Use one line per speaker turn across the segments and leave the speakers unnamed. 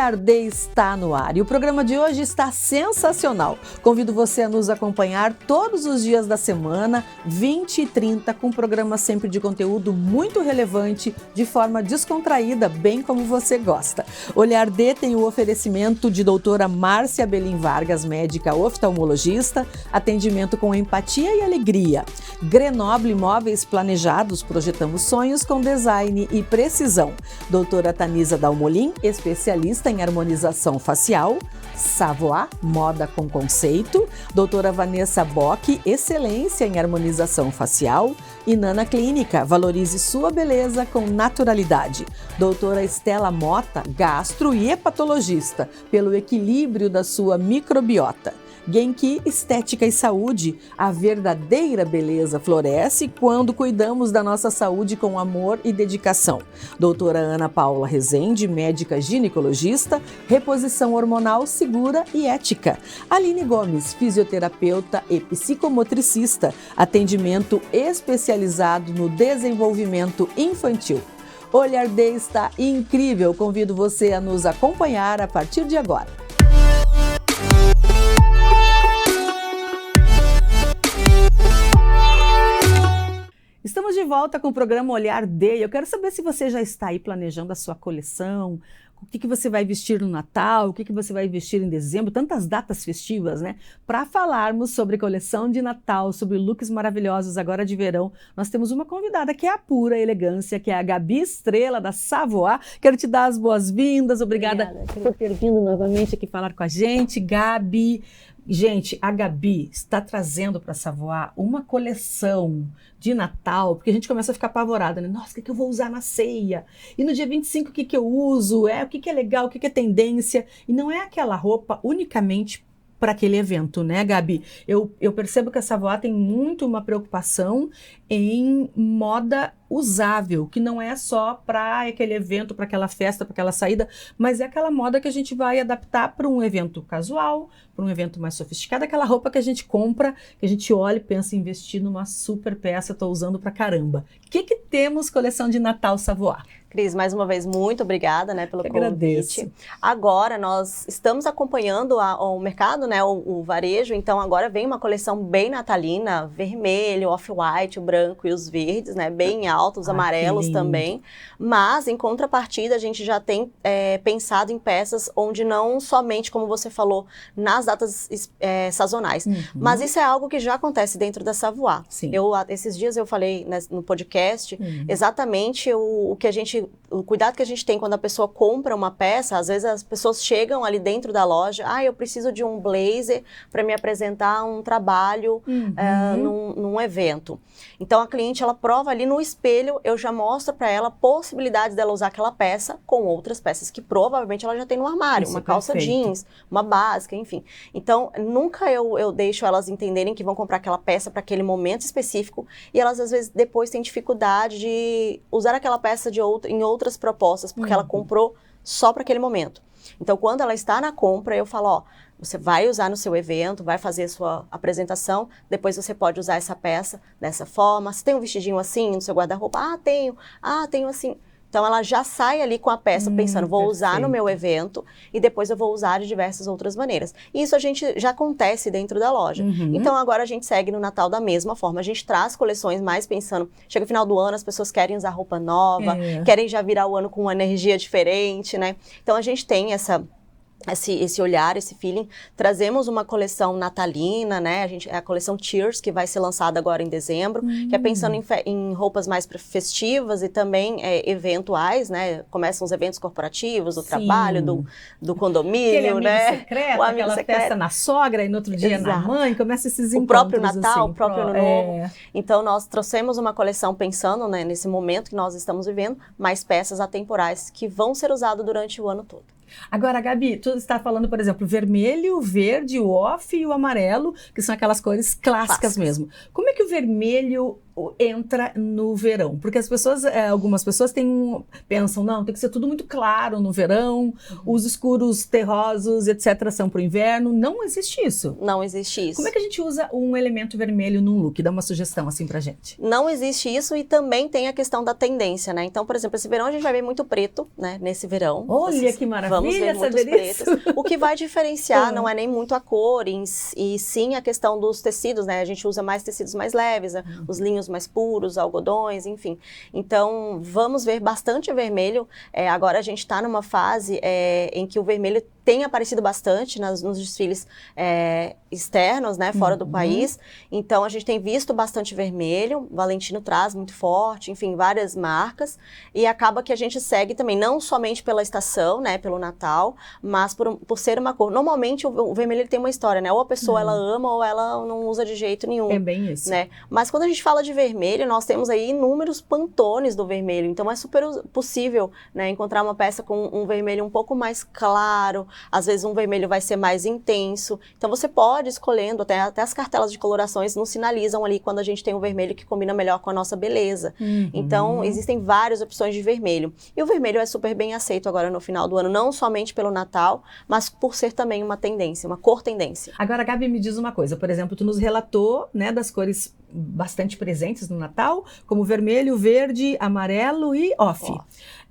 Olhar D está no ar e o programa de hoje está sensacional. Convido você a nos acompanhar todos os dias da semana, 20 e 30, com um programa sempre de conteúdo muito relevante, de forma descontraída, bem como você gosta. Olhar D tem o oferecimento de doutora Márcia Belim Vargas, médica oftalmologista, atendimento com empatia e alegria. Grenoble Imóveis Planejados, projetamos sonhos com design e precisão. Doutora Tanisa Dalmolin, especialista em harmonização facial. Savoy, moda com conceito. Doutora Vanessa Bock, excelência em harmonização facial. E Nana Clínica, valorize sua beleza com naturalidade. Doutora Estela Mota, gastro e hepatologista, pelo equilíbrio da sua microbiota. Genki Estética e Saúde, a verdadeira beleza floresce quando cuidamos da nossa saúde com amor e dedicação. Doutora Ana Paula Rezende, médica ginecologista, reposição hormonal segura e ética. Aline Gomes, fisioterapeuta e psicomotricista, atendimento especializado no desenvolvimento infantil. Olhar D está incrível, convido você a nos acompanhar a partir de agora. Estamos de volta com o programa Olhar D. Eu quero saber se você já está aí planejando a sua coleção, o que você vai vestir no Natal, o que você vai vestir em dezembro, tantas datas festivas, né? Para falarmos sobre coleção de Natal, sobre looks maravilhosos agora de verão, nós temos uma convidada que é a pura elegância, que é a Gabi Estrela, da Savoy. Quero te dar as boas-vindas, obrigada por ter vindo novamente aqui falar com a gente, Gabi. Gente, a Gabi está trazendo para a Savoy uma coleção de Natal, porque a gente começa a ficar apavorada, né? Nossa, o que eu vou usar na ceia? E no dia 25, o que eu uso? O que é legal? O que é tendência? E não é aquela roupa unicamente para aquele evento, né, Gabi? Eu percebo que a Savoy tem muito uma preocupação em moda usável, que não é só para aquele evento, para aquela festa, para aquela saída, mas é aquela moda que a gente vai adaptar para um evento casual, para um evento mais sofisticado, aquela roupa que a gente compra, que a gente olha e pensa em investir numa super peça, estou usando pra caramba. O que temos coleção de Natal Savoy?
Cris, mais uma vez, muito obrigada, né, pelo convite.
Agradeço.
Agora, nós estamos acompanhando o mercado, né, o varejo, então agora vem uma coleção bem natalina, vermelho, off-white, o branco e os verdes, né, bem altos, amarelos também. Mas, em contrapartida, a gente já tem pensado em peças onde não somente, como você falou, nas datas sazonais. Mas isso é algo que já acontece dentro da Savoy.
Sim.
Esses dias eu falei, né, no podcast exatamente o cuidado que a gente tem quando a pessoa compra uma peça. Às vezes as pessoas chegam ali dentro da loja, eu preciso de um blazer para me apresentar um trabalho num evento. Então a cliente, ela prova ali no espelho, eu já mostro para ela a possibilidade dela usar aquela peça com outras peças que provavelmente ela já tem no armário, uma calça jeans, uma básica, enfim. Então nunca eu deixo elas entenderem que vão comprar aquela peça para aquele momento específico, e elas às vezes depois têm dificuldade de usar aquela peça em outras propostas, porque ela comprou só para aquele momento. Então, quando ela está na compra, eu falo, você vai usar no seu evento, vai fazer a sua apresentação, depois você pode usar essa peça dessa forma. Você tem um vestidinho assim no seu guarda-roupa? Tenho assim. Então, ela já sai ali com a peça pensando, vou usar no meu evento e depois eu vou usar de diversas outras maneiras. E isso já acontece dentro da loja. Então, agora a gente segue no Natal da mesma forma. A gente traz coleções mais pensando, chega o final do ano, as pessoas querem usar roupa nova, querem já virar o ano com uma energia diferente, né? Então, a gente tem esse olhar, esse feeling. Trazemos uma coleção natalina, né? A coleção Cheers, que vai ser lançada agora em dezembro, que é pensando em roupas mais festivas e também eventuais, né? Começam os eventos corporativos, do trabalho, do condomínio, né?
Secreto, aquela festa na sogra e no outro dia na mãe, começa esses encontros.
O próprio Natal,
assim,
o próprio Ano Novo. Então, nós trouxemos uma coleção pensando, né, nesse momento que nós estamos vivendo, mais peças atemporais que vão ser usadas durante o ano todo.
Agora, Gabi, tu está falando, por exemplo, o vermelho, o verde, o off e o amarelo, que são aquelas cores clássicas mesmo. Como é que o vermelho entra no verão? Porque as pessoas, algumas pessoas pensam, não, tem que ser tudo muito claro no verão, os escuros terrosos, etc., são para o inverno. Não existe isso.
Não existe isso.
Como é que a gente usa um elemento vermelho num look? Dá uma sugestão assim pra gente.
Não existe isso e também tem a questão da tendência, né? Então, por exemplo, esse verão a gente vai ver muito preto, né? Nesse verão.
Olha que maravilha,
vamos ver muitos pretos. O que vai diferenciar não é nem muito a cor, e sim a questão dos tecidos, né? A gente usa mais tecidos mais leves, né? Os linhos mais puros, algodões, enfim. Então, vamos ver bastante vermelho. Agora a gente está numa fase em que o vermelho tem aparecido bastante nos desfiles externos, né, fora do país. Então, a gente tem visto bastante vermelho. Valentino traz muito forte, enfim, várias marcas. E acaba que a gente segue também, não somente pela estação, né, pelo Natal, mas por ser uma cor. Normalmente, o vermelho ele tem uma história, né? Ou a pessoa ela ama ou ela não usa de jeito nenhum.
É bem isso.
Né? Mas quando a gente fala de vermelho, nós temos aí inúmeros pantones do vermelho. Então, é super possível, né, encontrar uma peça com um vermelho um pouco mais claro. Às vezes um vermelho vai ser mais intenso. Então você pode escolhendo, até as cartelas de colorações nos sinalizam ali quando a gente tem um vermelho que combina melhor com a nossa beleza. Então existem várias opções de vermelho. E o vermelho é super bem aceito agora no final do ano, não somente pelo Natal, mas por ser também uma tendência, uma cor tendência.
Agora, Gabi, me diz uma coisa. Por exemplo, tu nos relatou, né, das cores bastante presentes no Natal, como vermelho, verde, amarelo e off.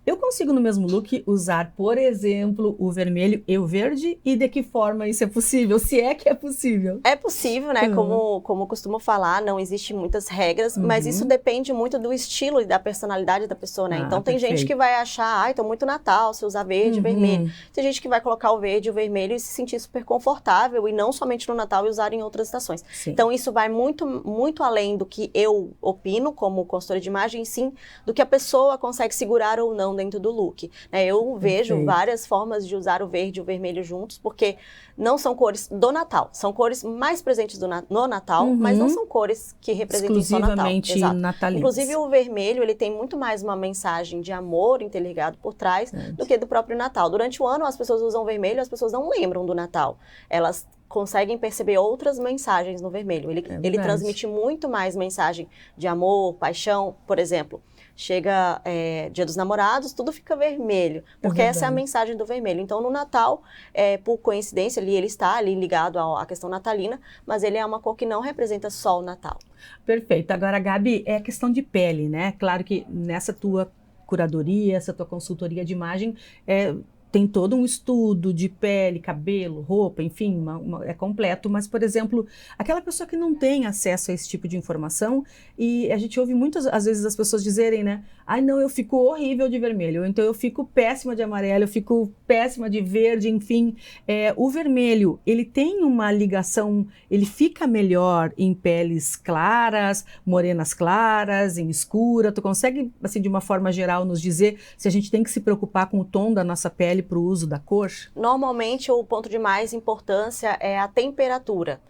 Eu consigo no mesmo look usar, por exemplo, o vermelho e o verde? E de que forma isso é possível? Se é que é possível.
É possível, né? Como costumo falar, não existe muitas regras, mas isso depende muito do estilo e da personalidade da pessoa, né? Então tem gente que vai achar, tô muito Natal se usar verde e vermelho. Tem gente que vai colocar o verde e o vermelho e se sentir super confortável, e não somente no Natal e usar em outras estações.
Sim.
Então isso vai muito, muito além do que eu opino como consultora de imagem, sim, do que a pessoa consegue segurar ou não dentro do look. Eu vejo várias formas de usar o verde e o vermelho juntos, porque não são cores do Natal, são cores mais presentes no Natal, mas não são cores que representem só Natal.
Exclusivamente natalinas.
Inclusive o vermelho, ele tem muito mais uma mensagem de amor interligado por trás do que do próprio Natal. Durante o ano as pessoas usam vermelho, as pessoas não lembram do Natal. Elas conseguem perceber outras mensagens no vermelho. Ele transmite muito mais mensagem de amor, paixão, por exemplo. Chega Dia dos Namorados, tudo fica vermelho, porque essa é a mensagem do vermelho. Então, no Natal, por coincidência, ele está ali ligado à questão natalina, mas ele é uma cor que não representa só o Natal.
Perfeito. Agora, Gabi, é a questão de pele, né? Claro que nessa tua curadoria, essa tua consultoria de imagem, tem todo um estudo de pele, cabelo, roupa, enfim, é completo. Mas, por exemplo, aquela pessoa que não tem acesso a esse tipo de informação, e a gente ouve muitas, às vezes, as pessoas dizerem, né? Ai, não, eu fico horrível de vermelho, ou então eu fico péssima de amarelo, eu fico péssima de verde, enfim. O vermelho, ele tem uma ligação, ele fica melhor em peles claras, morenas claras, em escura. Tu consegue, assim, de uma forma geral, nos dizer se a gente tem que se preocupar com o tom da nossa pele para o uso da cor?
Normalmente, o ponto de mais importância é a temperatura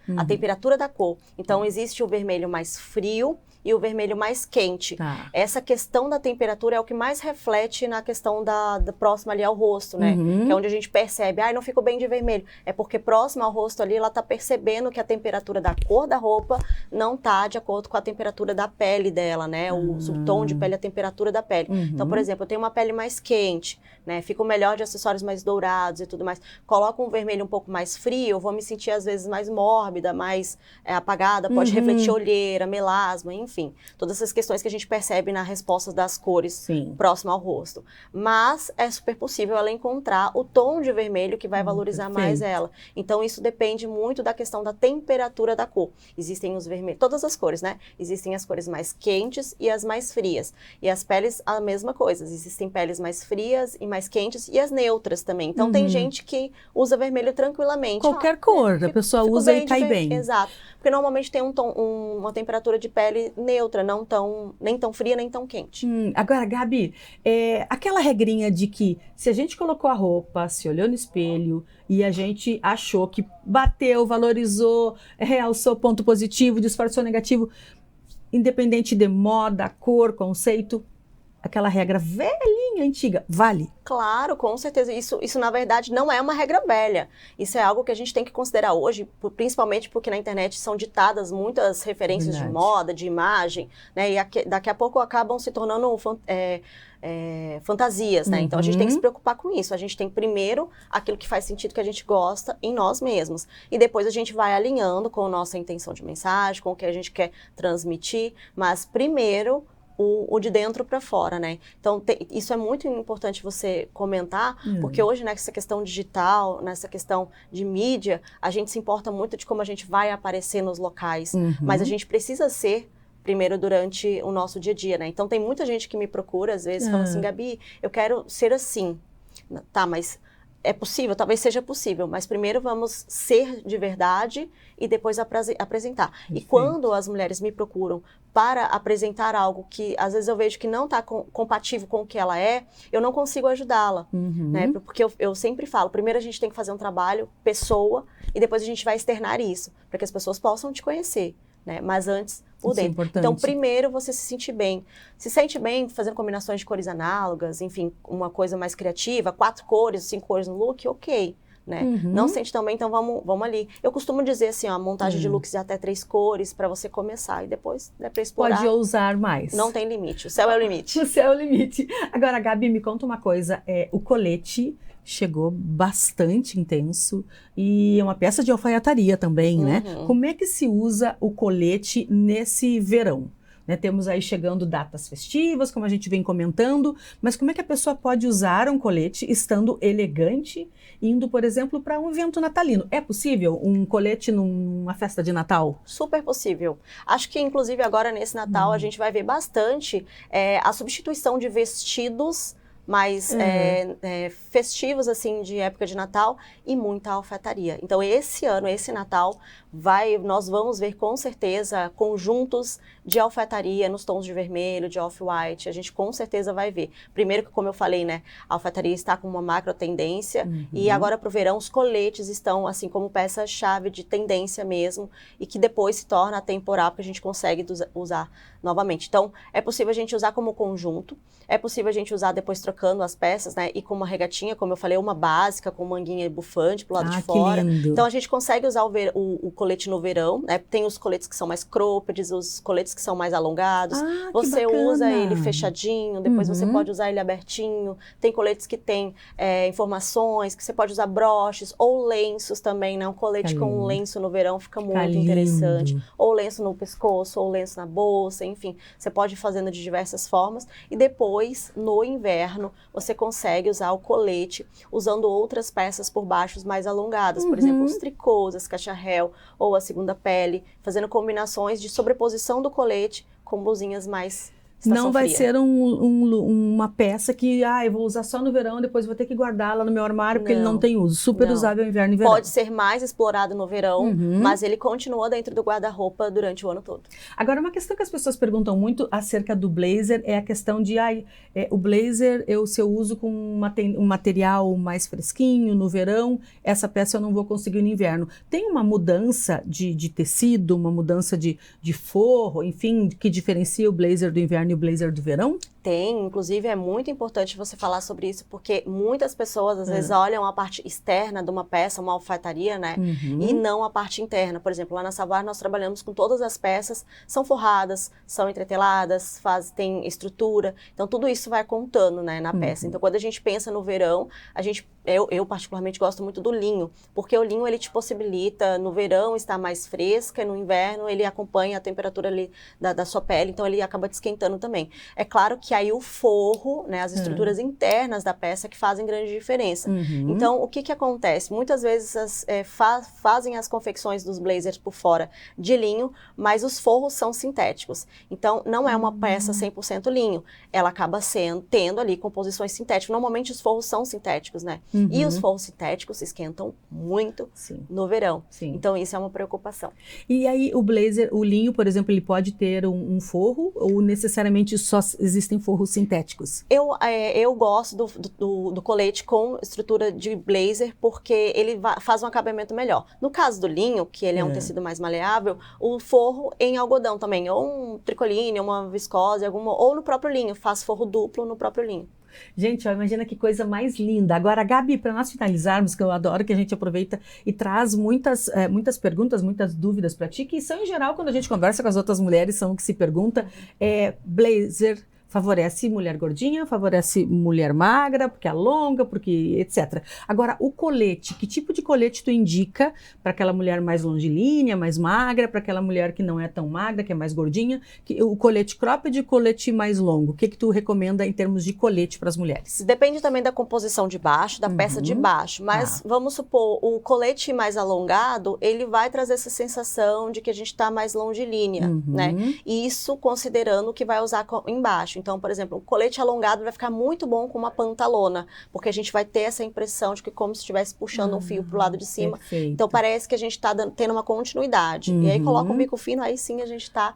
da cor. Então, existe o vermelho mais frio e o vermelho mais quente. Essa questão da temperatura é o que mais reflete na questão da próxima ali ao rosto, né? Que é onde a gente percebe, não ficou bem de vermelho. É porque próximo ao rosto ali, ela tá percebendo que a temperatura da cor da roupa não tá de acordo com a temperatura da pele dela, né? O tom de pele, a temperatura da pele. Então, por exemplo, eu tenho uma pele mais quente, né? Fico melhor de acessórios mais dourados e tudo mais. Coloco um vermelho um pouco mais frio, eu vou me sentir às vezes mais mórbida, mais apagada, pode refletir olheira, melasma, enfim. Todas essas questões que a gente percebe na resposta das cores próximo ao rosto. Mas é super possível ela encontrar o tom de vermelho que vai valorizar mais ela. Então isso depende muito da questão da temperatura da cor. Existem os vermelhos, todas as cores, né? Existem as cores mais quentes e as mais frias. E as peles, a mesma coisa. Existem peles mais frias e mais quentes e as neutras também. Então tem gente que usa vermelho tranquilamente.
Qualquer cor, a pessoa usa e cai bem.
Exato. Porque normalmente tem uma temperatura de pele neutra, nem tão fria, nem tão quente.
Agora, Gabi, aquela regrinha de que se a gente colocou a roupa, se olhou no espelho e a gente achou que bateu, valorizou, realçou ponto positivo, disfarçou negativo, independente de moda, cor, conceito, aquela regra velhinha, antiga, vale?
Claro, com certeza. Isso, na verdade, não é uma regra velha. Isso é algo que a gente tem que considerar hoje, principalmente porque na internet são ditadas muitas referências de moda, de imagem, né? E daqui a pouco acabam se tornando fantasias, né? Então, a gente tem que se preocupar com isso. A gente tem primeiro aquilo que faz sentido, que a gente gosta em nós mesmos. E depois a gente vai alinhando com a nossa intenção de mensagem, com o que a gente quer transmitir. Mas primeiro, o de dentro para fora, né? Então, isso é muito importante você comentar, porque hoje, nessa questão digital, nessa questão de mídia, a gente se importa muito de como a gente vai aparecer nos locais. Mas a gente precisa ser primeiro durante o nosso dia a dia, né? Então, tem muita gente que me procura, às vezes, falando assim, Gabi, eu quero ser assim. Tá, mas é possível? Talvez seja possível, mas primeiro vamos ser de verdade e depois apresentar. Perfeito. E quando as mulheres me procuram para apresentar algo que às vezes eu vejo que não está compatível com o que ela é, eu não consigo ajudá-la, né? Porque eu sempre falo, primeiro a gente tem que fazer um trabalho, pessoa, e depois a gente vai externar isso, para que as pessoas possam te conhecer, né? Mas antes, o dentro. Então, primeiro você se sente bem. Se sente bem fazendo combinações de cores análogas, enfim, uma coisa mais criativa, 4 cores, 5 cores no look, ok. Né? Não sente tão bem, então vamos ali. Eu costumo dizer assim, ó, montagem de looks de até 3 cores para você começar e depois, né, para explorar.
Pode ousar mais.
Não tem limite, o céu é o limite.
O céu é o limite. Agora, Gabi, me conta uma coisa, o colete chegou bastante intenso e é uma peça de alfaiataria também, né? Como é que se usa o colete nesse verão? Né, temos aí chegando datas festivas, como a gente vem comentando, mas como é que a pessoa pode usar um colete estando elegante, indo, por exemplo, para um evento natalino? É possível um colete numa festa de Natal?
Super possível. Acho que, inclusive, agora nesse Natal a gente vai ver bastante a substituição de vestidos mais festivos, assim, de época de Natal e muita alfaiataria. Então, esse ano, esse Natal, nós vamos ver com certeza conjuntos de alfaiataria nos tons de vermelho, de off-white, a gente com certeza vai ver. Primeiro que, como eu falei, né, a alfaiataria está com uma macro tendência e agora para o verão os coletes estão assim como peça-chave de tendência mesmo e que depois se torna atemporal porque a gente consegue usar novamente. Então, é possível a gente usar como conjunto, é possível a gente usar depois trocando as peças, né, e com uma regatinha, como eu falei, uma básica com manguinha bufante pro lado de fora. Então, a gente consegue usar o colete no verão, né, tem os coletes que são mais cropped, os coletes que são mais alongados, você usa ele fechadinho, depois você pode usar ele abertinho, tem coletes que tem informações, que você pode usar broches ou lenços também, né, um colete com um lenço no verão fica muito interessante, ou lenço no pescoço, ou lenço na bolsa, enfim, você pode ir fazendo de diversas formas e depois, no inverno, você consegue usar o colete usando outras peças por baixo mais alongadas, por exemplo, os tricôs, as cacharel ou a segunda pele, fazendo combinações de sobreposição do colete com blusinhas mais
não vai ser uma peça que eu vou usar só no verão, depois vou ter que guardar lá no meu armário porque ele não tem uso. Super usável inverno e verão.
Pode ser mais explorado no verão, mas ele continua dentro do guarda-roupa durante o ano todo.
Agora, uma questão que as pessoas perguntam muito acerca do blazer é a questão de, o blazer, se eu uso com um material mais fresquinho no verão, essa peça eu não vou conseguir no inverno. Tem uma mudança de tecido, uma mudança de forro, enfim, que diferencia o blazer do inverno e o blazer do verão?
Tem, inclusive é muito importante você falar sobre isso, porque muitas pessoas às vezes olham a parte externa de uma peça, uma alfaiataria, né? E não a parte interna. Por exemplo, lá na Savoir nós trabalhamos com todas as peças, são forradas, são entreteladas, tem estrutura. Então tudo isso vai contando, né, na peça. Então quando a gente pensa no verão, eu particularmente gosto muito do linho, porque o linho ele te possibilita no verão estar mais fresca, no inverno ele acompanha a temperatura ali da sua pele, então ele acaba te esquentando também. É claro que aí o forro, né, as estruturas internas da peça que fazem grande diferença. Então, o que acontece? Muitas vezes fazem as confecções dos blazers por fora de linho, mas os forros são sintéticos. Então, não é uma peça 100% linho. Ela acaba tendo ali composições sintéticas. Normalmente, os forros são sintéticos, né? E os forros sintéticos esquentam muito no verão. Então, isso é uma preocupação.
E aí, o blazer, o linho, por exemplo, ele pode ter um forro ou necessariamente só existem forros sintéticos?
Eu gosto do colete com estrutura de blazer porque ele faz um acabamento melhor. No caso do linho, que ele é um tecido mais maleável, o forro em algodão também, ou um tricoline, uma viscose, ou no próprio linho, faz forro duplo no próprio linho.
Gente, ó, imagina que coisa mais linda. Agora, Gabi, para nós finalizarmos, que eu adoro que a gente aproveita e traz muitas perguntas, muitas dúvidas para ti, que são em geral, quando a gente conversa com as outras mulheres, são o que se pergunta, blazer favorece mulher gordinha, favorece mulher magra, porque alonga, porque etc. Agora, o colete, que tipo de colete tu indica para aquela mulher mais longilínea, mais magra, para aquela mulher que não é tão magra, que é mais gordinha, o colete cropped e o colete mais longo? O que tu recomenda em termos de colete para as mulheres?
Depende também da composição de baixo, da peça de baixo, mas vamos supor, o colete mais alongado, ele vai trazer essa sensação de que a gente está mais longilínea, né? E isso considerando o que vai usar embaixo. Então, por exemplo, o colete alongado vai ficar muito bom com uma pantalona, porque a gente vai ter essa impressão de que como se estivesse puxando um fio pro lado de cima.
Perfeito.
Então, parece que a gente está tendo uma continuidade. E aí, coloca um bico fino, aí sim a gente está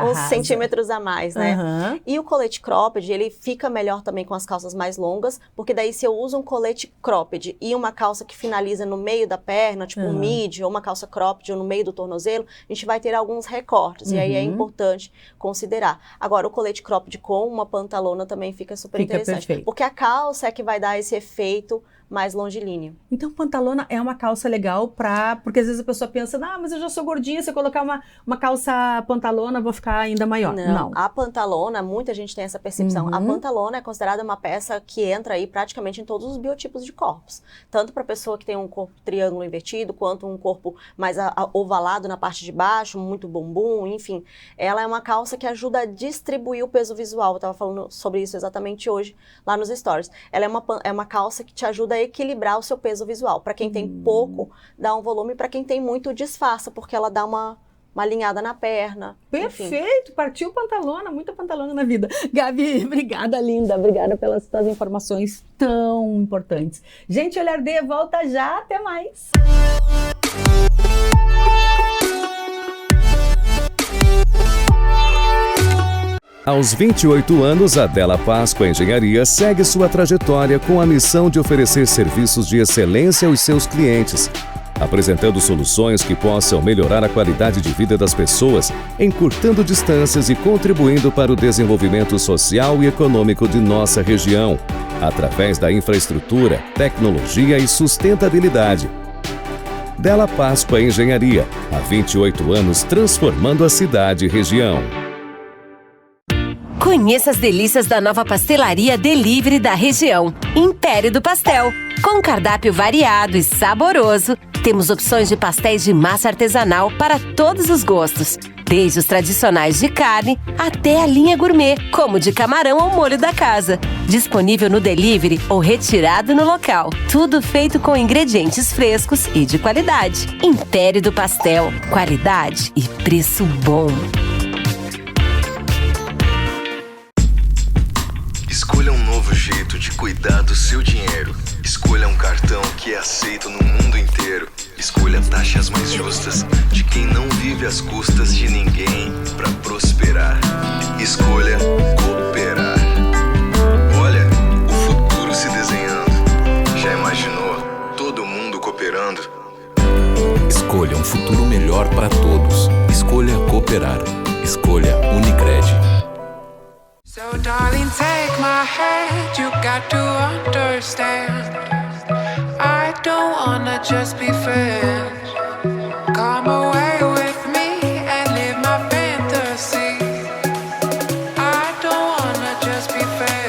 uns centímetros a mais, né? E o colete cropped, ele fica melhor também com as calças mais longas, porque daí se eu uso um colete cropped e uma calça que finaliza no meio da perna, tipo um midi, ou uma calça cropped ou no meio do tornozelo, a gente vai ter alguns recortes. E aí é importante considerar. Agora, o colete cropped com uma pantalona também fica super interessante.
Perfeito.
Porque a calça é que vai dar esse efeito mais longilíneo.
Então, pantalona é uma calça legal porque às vezes a pessoa pensa, mas eu já sou gordinha, se eu colocar uma calça pantalona, vou ficar ainda maior. Não.
A pantalona, muita gente tem essa percepção. A pantalona é considerada uma peça que entra aí praticamente em todos os biotipos de corpos. Tanto para pessoa que tem um corpo triângulo invertido, quanto um corpo mais ovalado na parte de baixo, muito bumbum, enfim. Ela é uma calça que ajuda a distribuir o peso visual. Eu estava falando sobre isso exatamente hoje, lá nos stories. Ela é uma calça que te ajuda a equilibrar o seu peso visual. Para quem tem pouco, dá um volume, para quem tem muito, disfarça, porque ela dá uma alinhada na perna.
Perfeito, enfim. Partiu pantalona, muita pantalona na vida. Gabi, obrigada, linda, obrigada pelas suas informações tão importantes. Gente, Olhar D volta já, até mais.
Aos 28 anos, a Della Páscoa Engenharia segue sua trajetória com a missão de oferecer serviços de excelência aos seus clientes, apresentando soluções que possam melhorar a qualidade de vida das pessoas, encurtando distâncias e contribuindo para o desenvolvimento social e econômico de nossa região, através da infraestrutura, tecnologia e sustentabilidade. Della Páscoa Engenharia, há 28 anos transformando a cidade e região.
Conheça as delícias da nova pastelaria Delivery da região, Império do Pastel. Com cardápio variado e saboroso, temos opções de pastéis de massa artesanal para todos os gostos, desde os tradicionais de carne até a linha gourmet, como de camarão ao molho da casa. Disponível no delivery ou retirado no local. Tudo feito com ingredientes frescos e de qualidade. Império do Pastel, qualidade e preço bom.
Escolha um novo jeito de cuidar do seu dinheiro. Escolha um cartão que é aceito no mundo inteiro. Escolha taxas mais justas de quem não vive às custas de ninguém para prosperar. Escolha cooperar. Olha, o futuro se desenhando. Já imaginou todo mundo cooperando?
Escolha um futuro melhor para todos. Escolha cooperar. Escolha Unicred.
So darling, take my hand, you got to understand, I don't wanna just be friends. Come away with me and live my fantasy, I don't wanna just be friends.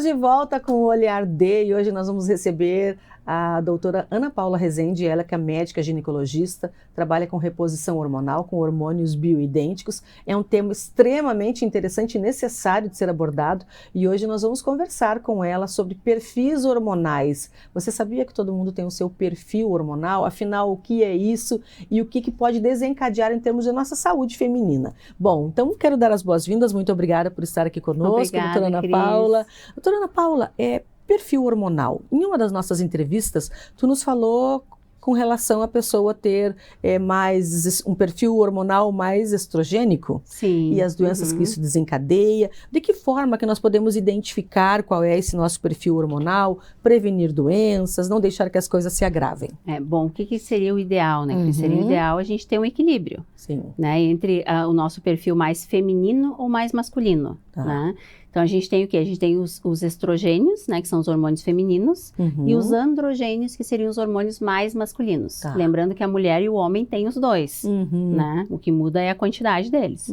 De volta volta com o Olhar D e hoje nós vamos receber a doutora Ana Paula Rezende, ela que é médica ginecologista, trabalha com reposição hormonal, com hormônios bioidênticos. É um tema extremamente interessante e necessário de ser abordado e hoje nós vamos conversar com ela sobre perfis hormonais. Você sabia que todo mundo tem o seu perfil hormonal? Afinal, o que é isso e o que pode desencadear em termos de nossa saúde feminina? Bom, então quero dar as boas-vindas, muito obrigada por estar aqui conosco,
Obrigada,
doutora Ana
Cris.
Paula. Doutora Ana Paula, perfil hormonal. Em uma das nossas entrevistas, tu nos falou com relação à pessoa ter um perfil hormonal mais estrogênico.
Sim.
E as doenças que isso desencadeia. De que forma que nós podemos identificar qual é esse nosso perfil hormonal, prevenir doenças, não deixar que as coisas se agravem?
Bom, o que seria o ideal, né? Que seria o ideal a gente ter um equilíbrio,
Sim.
né? Entre o nosso perfil mais feminino ou mais masculino, né? Então, a gente tem o quê? A gente tem os estrogênios, né, que são os hormônios femininos, e os androgênios, que seriam os hormônios mais masculinos.
Tá.
Lembrando que a mulher e o homem têm os dois, né? O que muda é a quantidade deles.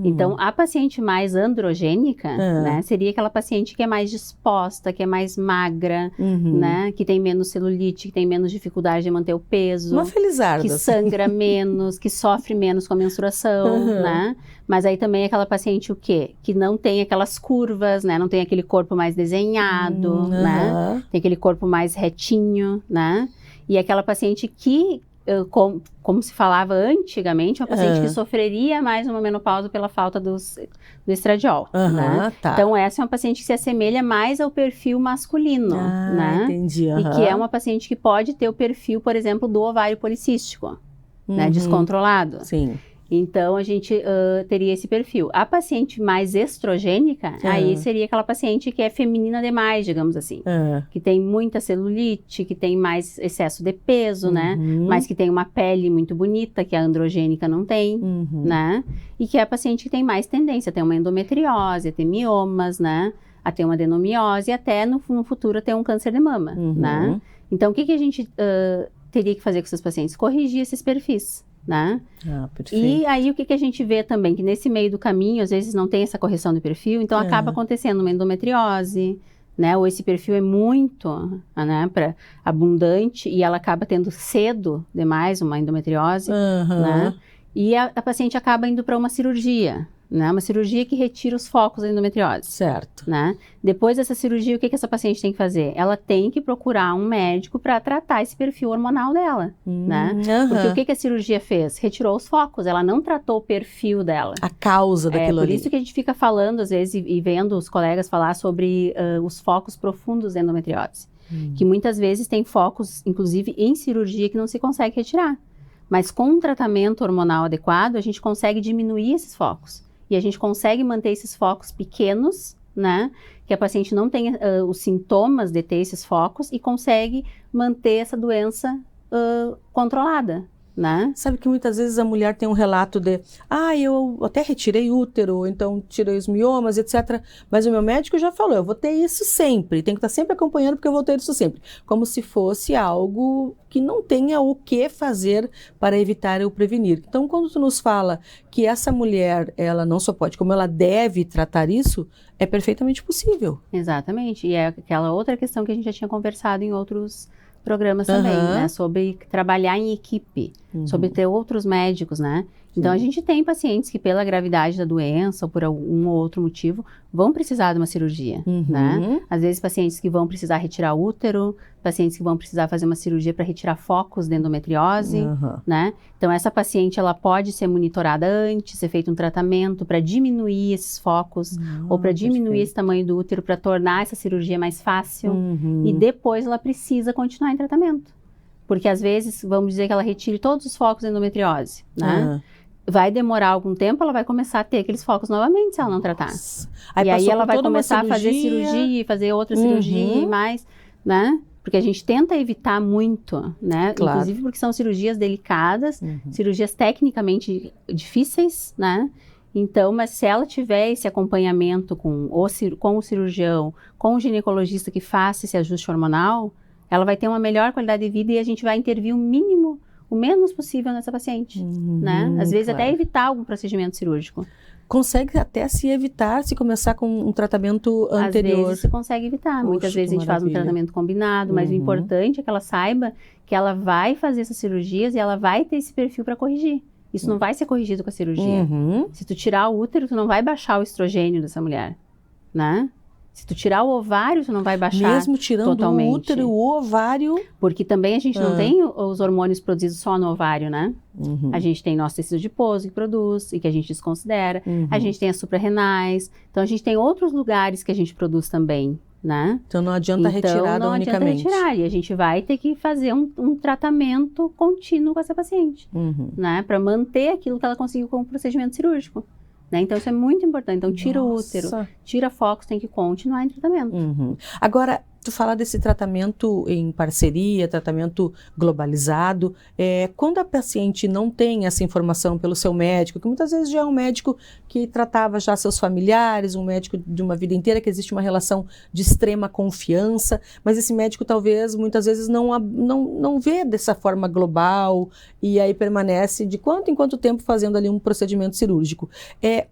Então, a paciente mais androgênica, né, seria aquela paciente que é mais disposta, que é mais magra, né, que tem menos celulite, que tem menos dificuldade de manter o peso.
Uma felizarda.
Que sangra menos, que sofre menos com a menstruação, né? Mas aí também é aquela paciente o quê? Que não tem aquelas curvas, né? Não tem aquele corpo mais desenhado, né? Tem aquele corpo mais retinho, né? E aquela paciente que, como se falava antigamente, uma paciente que sofreria mais uma menopausa pela falta do estradiol, né?
Tá.
Então, essa é uma paciente que se assemelha mais ao perfil masculino, né?
Entendi.
E que é uma paciente que pode ter o perfil, por exemplo, do ovário policístico, né? Descontrolado.
Sim.
Então, a gente teria esse perfil. A paciente mais estrogênica, aí seria aquela paciente que é feminina demais, digamos assim. Que tem muita celulite, que tem mais excesso de peso, né? Mas que tem uma pele muito bonita, que a androgênica não tem, né? E que é a paciente que tem mais tendência a ter uma endometriose, a ter miomas, né? A ter uma adenomiose e até no futuro a ter um câncer de mama, né? Então, o que a gente teria que fazer com esses pacientes? Corrigir esses perfis, né?
Perfeito.
E aí o que a gente vê também, que nesse meio do caminho, às vezes não tem essa correção do perfil, então acaba acontecendo uma endometriose, né? Ou esse perfil é muito, né, abundante e ela acaba tendo cedo demais uma endometriose, né? E a paciente acaba indo para uma cirurgia, né? Uma cirurgia que retira os focos da endometriose.
Certo.
Né? Depois dessa cirurgia, o que essa paciente tem que fazer? Ela tem que procurar um médico para tratar esse perfil hormonal dela, né? Porque o que a cirurgia fez? Retirou os focos, ela não tratou o perfil dela.
A causa daquilo ali.
Por isso que a gente fica falando, às vezes, e vendo os colegas falar sobre os focos profundos da endometriose. Que muitas vezes tem focos, inclusive em cirurgia, que não se consegue retirar. Mas com um tratamento hormonal adequado, a gente consegue diminuir esses focos. E a gente consegue manter esses focos pequenos, né? Que a paciente não tenha os sintomas de ter esses focos e consegue manter essa doença controlada, né?
Sabe que muitas vezes a mulher tem um relato de eu até retirei útero, ou então tirei os miomas, etc. Mas o meu médico já falou, eu vou ter isso sempre, tenho que estar sempre acompanhando porque eu vou ter isso sempre. Como se fosse algo que não tenha o que fazer para evitar ou prevenir. Então, quando tu nos fala que essa mulher, ela não só pode, como ela deve tratar isso, é perfeitamente possível.
Exatamente. E é aquela outra questão que a gente já tinha conversado em outros programas também, né? Sobre trabalhar em equipe, sobre ter outros médicos, né? Então, a gente tem pacientes que pela gravidade da doença ou por algum ou outro motivo vão precisar de uma cirurgia, né? Às vezes, pacientes que vão precisar retirar útero, pacientes que vão precisar fazer uma cirurgia para retirar focos de endometriose, né? Então, essa paciente, ela pode ser monitorada antes, ser feito um tratamento para diminuir esses focos ou para diminuir esse tamanho do útero, para tornar essa cirurgia mais fácil. E depois, ela precisa continuar em tratamento. Porque, às vezes, vamos dizer que ela retire todos os focos de endometriose, né? Vai demorar algum tempo, ela vai começar a ter aqueles focos novamente se ela não tratar. E aí ela vai começar a fazer cirurgia, fazer outra cirurgia e mais, né? Porque a gente tenta evitar muito, né?
Claro.
Inclusive porque são cirurgias delicadas, cirurgias tecnicamente difíceis, né? Então, mas se ela tiver esse acompanhamento com o cirurgião, com o ginecologista que faça esse ajuste hormonal, ela vai ter uma melhor qualidade de vida e a gente vai intervir o o menos possível nessa paciente, né? Às vezes até evitar algum procedimento cirúrgico.
Consegue até se evitar se começar com um tratamento anterior.
Às vezes você consegue evitar. Muitas vezes a gente faz um tratamento combinado, mas o importante é que ela saiba que ela vai fazer essas cirurgias e ela vai ter esse perfil para corrigir. Isso não vai ser corrigido com a cirurgia. Se tu tirar o útero, tu não vai baixar o estrogênio dessa mulher, né? Se tu tirar o ovário, tu não vai baixar
mesmo tirando
totalmente.
O útero, o ovário...
Porque também a gente não tem os hormônios produzidos só no ovário, né? A gente tem nosso tecido adiposo que produz e que a gente desconsidera. A gente tem as suprarrenais. Então, a gente tem outros lugares que a gente produz também, né?
Então, não adianta retirada unicamente.
Não adianta retirar. E a gente vai ter que fazer um tratamento contínuo com essa paciente, né? Para manter aquilo que ela conseguiu com o procedimento cirúrgico. Né? Então, isso é muito importante. Então, tira o útero, tira focos, tem que continuar em tratamento.
Agora, tu fala desse tratamento em parceria, tratamento globalizado. Quando a paciente não tem essa informação pelo seu médico, que muitas vezes já é um médico que tratava já seus familiares, um médico de uma vida inteira, que existe uma relação de extrema confiança, mas esse médico talvez, muitas vezes, não vê dessa forma global e aí permanece de quanto em quanto tempo fazendo ali um procedimento cirúrgico.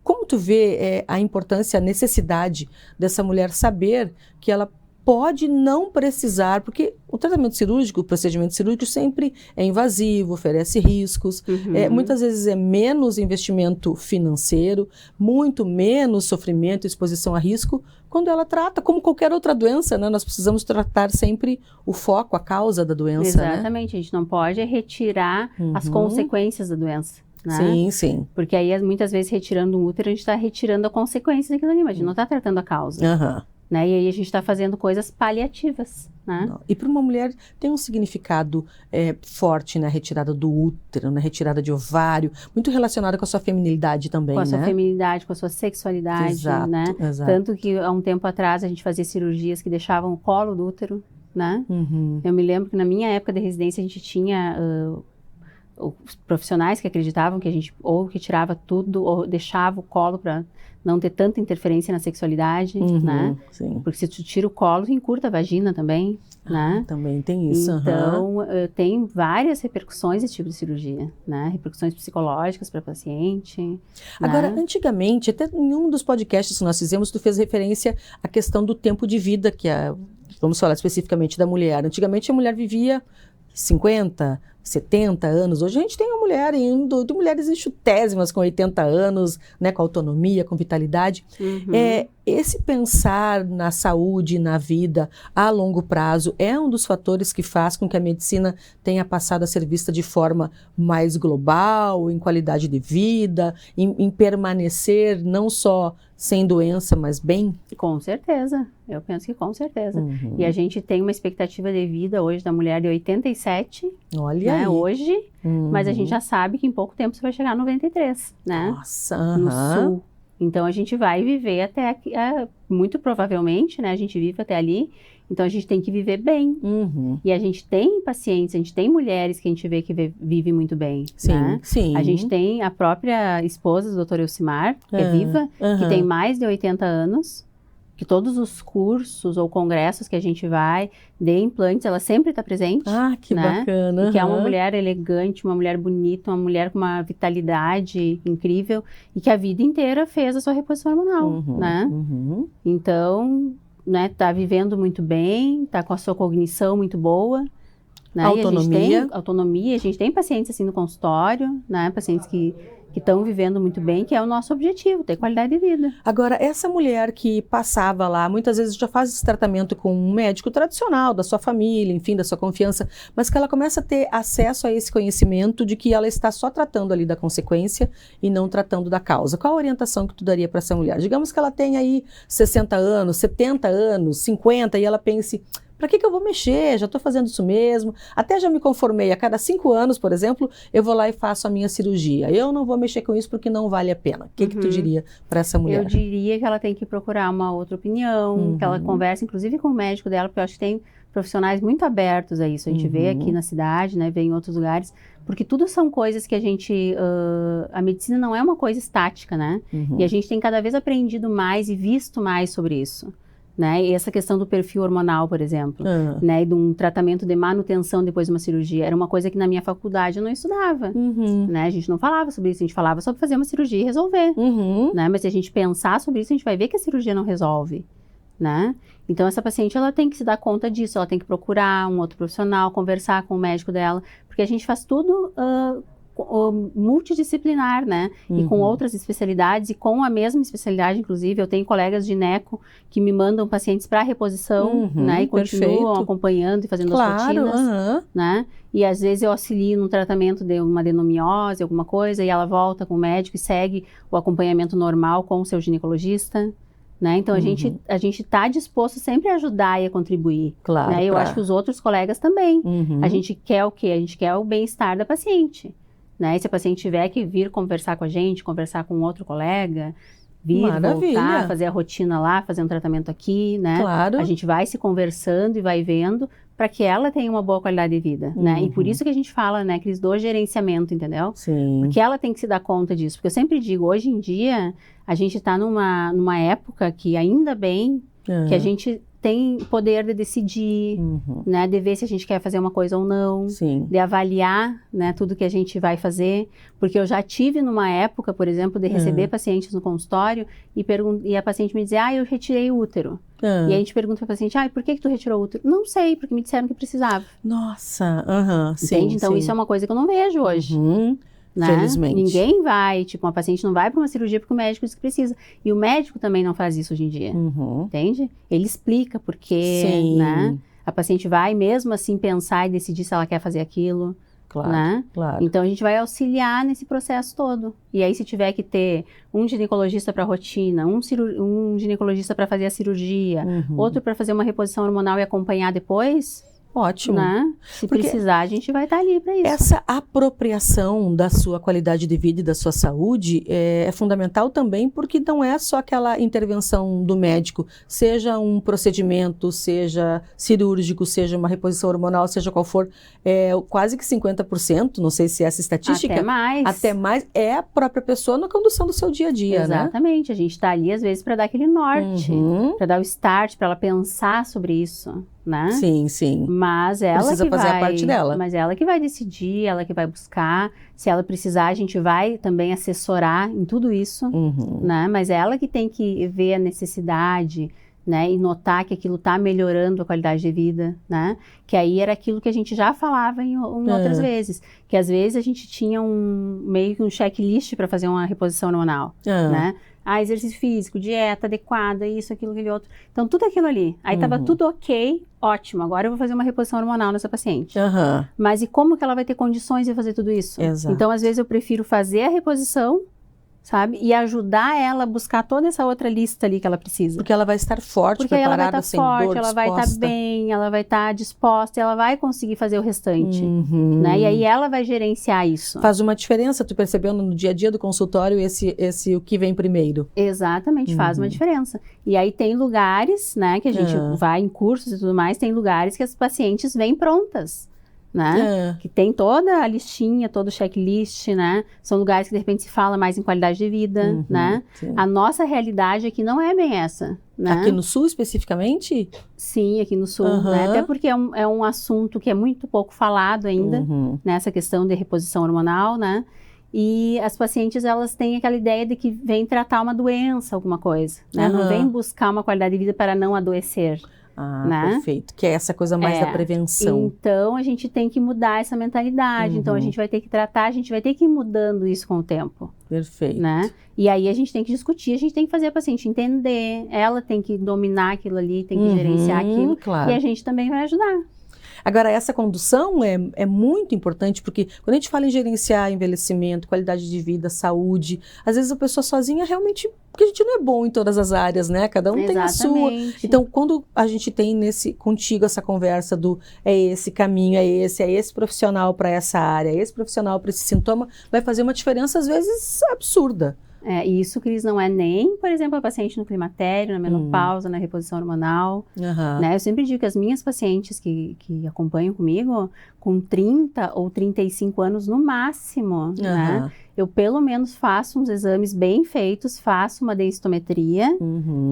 Como tu vê a importância, a necessidade dessa mulher saber que ela pode não precisar, porque o tratamento cirúrgico, o procedimento cirúrgico sempre é invasivo, oferece riscos, muitas vezes é menos investimento financeiro, muito menos sofrimento e exposição a risco, quando ela trata, como qualquer outra doença, né? Nós precisamos tratar sempre o foco, a causa da doença.
Exatamente, né? A gente não pode retirar as consequências da doença. Né?
Sim, sim.
Porque aí, muitas vezes, retirando um útero, a gente está retirando a consequência daquilo ali, mas a gente não está tratando a causa. Né? E aí a gente está fazendo coisas paliativas, né?
E para uma mulher tem um significado forte na retirada do útero, na retirada de ovário, muito relacionado com a sua feminilidade também,
com a
né?
sua feminilidade, com a sua sexualidade,
exato,
né?
Exato.
Tanto que há um tempo atrás a gente fazia cirurgias que deixavam o colo do útero, né? Eu me lembro que na minha época de residência a gente tinha os profissionais que acreditavam que a gente ou retirava tudo ou deixava o colo para não ter tanta interferência na sexualidade, né?
Sim.
Porque se tu tira o colo, tu encurta a vagina também, né?
Também tem isso.
Então, tem várias repercussões esse tipo de cirurgia, né? Repercussões psicológicas para a paciente.
Agora,
né?
antigamente, até em um dos podcasts que nós fizemos, tu fez referência à questão do tempo de vida, que vamos falar especificamente da mulher. Antigamente, a mulher vivia 50, 70 anos. Hoje a gente tem uma mulher indo, de mulheres enxutésimas com 80 anos, né, com autonomia, com vitalidade. Esse pensar na saúde, na vida a longo prazo é um dos fatores que faz com que a medicina tenha passado a ser vista de forma mais global, em qualidade de vida, em permanecer não só sem doença, mas bem?
Com certeza, eu penso que com certeza. E a gente tem uma expectativa de vida hoje da mulher de 87,
olha
né,
aí.
Hoje, mas a gente já sabe que em pouco tempo você vai chegar a 93, né?
Nossa,
no sul. Então a gente vai viver até aqui, muito provavelmente, né? A gente vive até ali, então a gente tem que viver bem. E a gente tem pacientes, a gente tem mulheres que a gente vê que vivem muito bem.
Sim,
né?
sim.
A gente tem a própria esposa do Dr. Elcimar, que é viva, que tem mais de 80 anos, que todos os cursos ou congressos que a gente vai de implantes, ela sempre está presente.
Ah, que
né?
bacana.
Que é uma mulher elegante, uma mulher bonita, uma mulher com uma vitalidade incrível e que a vida inteira fez a sua reposição hormonal, né? Então, né, tá vivendo muito bem, tá com a sua cognição muito boa. Né? Autonomia. A gente tem pacientes assim no consultório, né? Pacientes que estão vivendo muito bem, que é o nosso objetivo, ter qualidade de vida.
Agora, essa mulher que passava lá, muitas vezes já faz esse tratamento com um médico tradicional, da sua família, enfim, da sua confiança, mas que ela começa a ter acesso a esse conhecimento de que ela está só tratando ali da consequência e não tratando da causa. Qual a orientação que tu daria para essa mulher? Digamos que ela tem aí 60 anos, 70 anos, 50, e ela pense... Para que eu vou mexer? Já estou fazendo isso mesmo. Até já me conformei. A cada 5 anos, por exemplo, eu vou lá e faço a minha cirurgia. Eu não vou mexer com isso porque não vale a pena. O que tu diria para essa mulher?
Eu diria que ela tem que procurar uma outra opinião, que ela converse, inclusive, com o médico dela, porque eu acho que tem profissionais muito abertos a isso. A gente vê aqui na cidade, né, vê em outros lugares, porque tudo são coisas que a gente... a medicina não é uma coisa estática, né? E a gente tem cada vez aprendido mais e visto mais sobre isso. né? E essa questão do perfil hormonal, por exemplo, né? E de um tratamento de manutenção depois de uma cirurgia. Era uma coisa que na minha faculdade eu não estudava, né? A gente não falava sobre isso, a gente falava sobre fazer uma cirurgia e resolver, né? Mas se a gente pensar sobre isso, a gente vai ver que a cirurgia não resolve, né? Então, essa paciente, ela tem que se dar conta disso, ela tem que procurar um outro profissional, conversar com o médico dela, porque a gente faz tudo multidisciplinar, né? E com outras especialidades e com a mesma especialidade, inclusive. Eu tenho colegas de gineco que me mandam pacientes para reposição, né? E continuam acompanhando e fazendo as rotinas, né? E às vezes eu auxilio no tratamento de uma adenomiose, alguma coisa, e ela volta com o médico e segue o acompanhamento normal com o seu ginecologista. Né? Então, a gente está disposto sempre a ajudar e a contribuir.
Claro.
Né? Eu acho que os outros colegas também. A gente quer o quê? A gente quer o bem-estar da paciente. Né? E se a paciente tiver que vir conversar com a gente, conversar com outro colega, vir, voltar, fazer a rotina lá, fazer um tratamento aqui, né?
Claro.
A gente vai se conversando e vai vendo para que ela tenha uma boa qualidade de vida, né? E por isso que a gente fala, né, Cris, do gerenciamento, entendeu?
Sim.
Porque ela tem que se dar conta disso. Porque eu sempre digo, hoje em dia, a gente está numa época que ainda bem que a gente tem poder de decidir, né, de ver se a gente quer fazer uma coisa ou não, de avaliar, né, tudo que a gente vai fazer, porque eu já tive numa época, por exemplo, de receber pacientes no consultório e a paciente me dizia, eu retirei o útero. E aí a gente pergunta para a paciente, por que tu retirou o útero? Não sei, porque me disseram que precisava.
Nossa,
entende? Então isso é uma coisa que eu não vejo hoje. Né?
Felizmente.
Ninguém vai, uma paciente não vai para uma cirurgia porque o médico diz que precisa. E o médico também não faz isso hoje em dia, entende? Ele explica por quê, né? A paciente vai mesmo assim pensar e decidir se ela quer fazer aquilo, né?
Claro.
Então a gente vai auxiliar nesse processo todo. E aí se tiver que ter um ginecologista para rotina, um ginecologista para fazer a cirurgia, outro para fazer uma reposição hormonal e acompanhar depois...
Ótimo.
Né? Se precisar, a gente vai estar ali para isso.
Essa apropriação da sua qualidade de vida e da sua saúde é fundamental também, porque não é só aquela intervenção do médico, seja um procedimento, seja cirúrgico, seja uma reposição hormonal, seja qual for, quase que 50%, não sei se é essa estatística. Até mais, é a própria pessoa na condução do seu dia a dia,
Exatamente. A gente está ali, às vezes, para dar aquele norte, para dar o start, para ela pensar sobre isso. Né?
Sim.
Mas ela
precisa
que
fazer
vai,
a parte dela.
Mas ela que vai decidir, ela que vai buscar. Se ela precisar, a gente vai também assessorar em tudo isso, né? Mas ela que tem que ver a necessidade, né? E notar que aquilo está melhorando a qualidade de vida, né? Que aí era aquilo que a gente já falava em outras vezes. Que às vezes a gente tinha meio que um checklist para fazer uma reposição hormonal, né? Exercício físico, dieta adequada, isso, aquilo, aquele outro. Então, tudo aquilo ali. Aí tava tudo ok, ótimo. Agora eu vou fazer uma reposição hormonal nessa paciente. Mas e como que ela vai ter condições de fazer tudo isso?
Exato.
Então, às vezes eu prefiro fazer a reposição, sabe? E ajudar ela a buscar toda essa outra lista ali que ela precisa.
Porque ela vai estar forte,
porque ela vai
preparada,
estar
sem
forte,
dor,
ela vai estar bem, ela vai estar disposta, e ela vai conseguir fazer o restante, né? E aí ela vai gerenciar isso.
Faz uma diferença, tu percebeu no dia a dia do consultório esse o que vem primeiro?
Exatamente, faz uma diferença. E aí tem lugares, né, que a gente vai em cursos e tudo mais, tem lugares que as pacientes vêm prontas. Né? Que tem toda a listinha, todo o checklist, né? São lugares que de repente se fala mais em qualidade de vida, né?
Sim.
A nossa realidade aqui não é bem essa, né?
Aqui no Sul, especificamente?
Sim, aqui no Sul, né? Até porque é um assunto que é muito pouco falado ainda, nessa questão de reposição hormonal, né? E as pacientes, elas têm aquela ideia de que vem tratar uma doença, alguma coisa, né? Não vem buscar uma qualidade de vida para não adoecer. Né?
Perfeito, que é essa coisa mais da prevenção.
Então, a gente tem que mudar essa mentalidade, então a gente vai ter que tratar, a gente vai ter que ir mudando isso com o tempo.
Perfeito.
Né? E aí a gente tem que discutir, a gente tem que fazer a paciente entender, ela tem que dominar aquilo ali, tem que gerenciar aquilo,
claro.
E a gente também vai ajudar.
Agora, essa condução é muito importante, porque quando a gente fala em gerenciar envelhecimento, qualidade de vida, saúde, às vezes a pessoa sozinha realmente, porque a gente não é bom em todas as áreas, né? Cada um tem a sua. Então, quando a gente tem contigo essa conversa do esse caminho, é esse profissional para essa área, é esse profissional para esse sintoma, vai fazer uma diferença às vezes absurda.
E isso, Cris, não é nem, por exemplo, a paciente no climatério, na menopausa, na reposição hormonal, né? Eu sempre digo que as minhas pacientes que acompanham comigo, com 30 ou 35 anos no máximo, né? Eu pelo menos faço uns exames bem feitos, faço uma densitometria,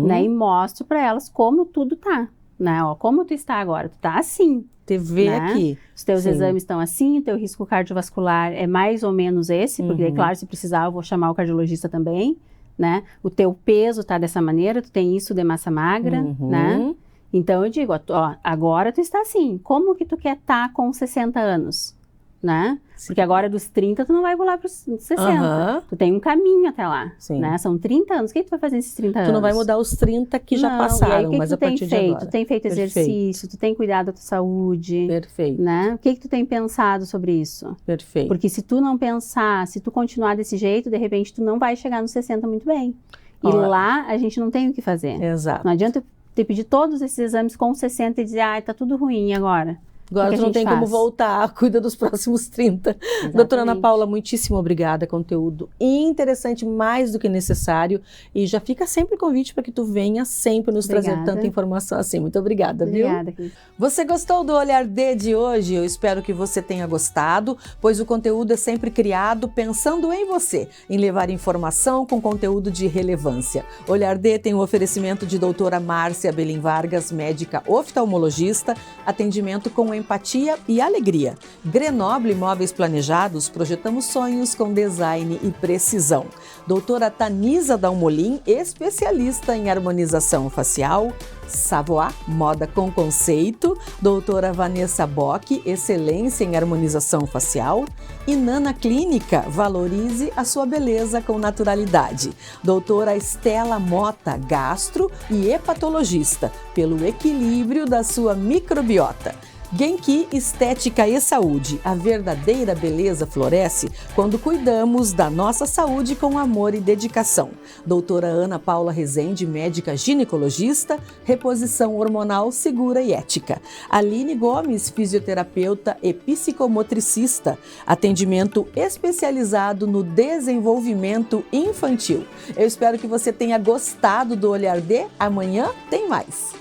né? E mostro para elas como tudo tá, né? Ó, como tu está agora? Tu tá assim.
TV, né? Aqui.
Os teus exames estão assim, o teu risco cardiovascular é mais ou menos esse, porque daí, claro, se precisar eu vou chamar o cardiologista também, né? O teu peso tá dessa maneira, tu tem isso de massa magra, né? Então eu digo, ó, agora tu está assim, como que tu quer estar com 60 anos, né? Porque agora dos 30 tu não vai pular para os 60. Tu tem um caminho até lá, né? São 30 anos. O que tu vai fazer nesses 30 anos?
Tu não vai mudar os 30 que já passaram, mas a partir de agora.
Tu tem feito exercício, tu tem cuidado da tua saúde.
Perfeito.
Né? O que tu tem pensado sobre isso?
Perfeito.
Porque se tu não pensar, se tu continuar desse jeito, de repente tu não vai chegar nos 60 muito bem. E lá a gente não tem o que fazer.
Exato.
Não adianta te pedir todos esses exames com 60 e dizer, tá tudo ruim agora.
Agora tu não tem como voltar, cuida dos próximos 30. Exatamente. Doutora Ana Paula, muitíssimo obrigada, conteúdo interessante, mais do que necessário, e já fica sempre o convite para que tu venha sempre nos trazer tanta informação assim. Muito obrigada, viu?
Obrigada, querida.
Você gostou do Olhar D de hoje? Eu espero que você tenha gostado, pois o conteúdo é sempre criado pensando em você, em levar informação com conteúdo de relevância. Olhar D tem o oferecimento de doutora Márcia Belin Vargas, médica oftalmologista, atendimento com empatia e alegria. Grenoble Imóveis Planejados, projetamos sonhos com design e precisão. Doutora Tanisa Dalmolin, especialista em harmonização facial. Savoie, moda com conceito. Doutora Vanessa Bock, excelência em harmonização facial. E Nana Clínica, valorize a sua beleza com naturalidade. Doutora Estela Mota, gastro e hepatologista, pelo equilíbrio da sua microbiota. Genki Estética e Saúde. A verdadeira beleza floresce quando cuidamos da nossa saúde com amor e dedicação. Doutora Ana Paula Rezende, médica ginecologista, reposição hormonal segura e ética. Aline Gomes, fisioterapeuta e psicomotricista, atendimento especializado no desenvolvimento infantil. Eu espero que você tenha gostado do Olhar D. Amanhã tem mais.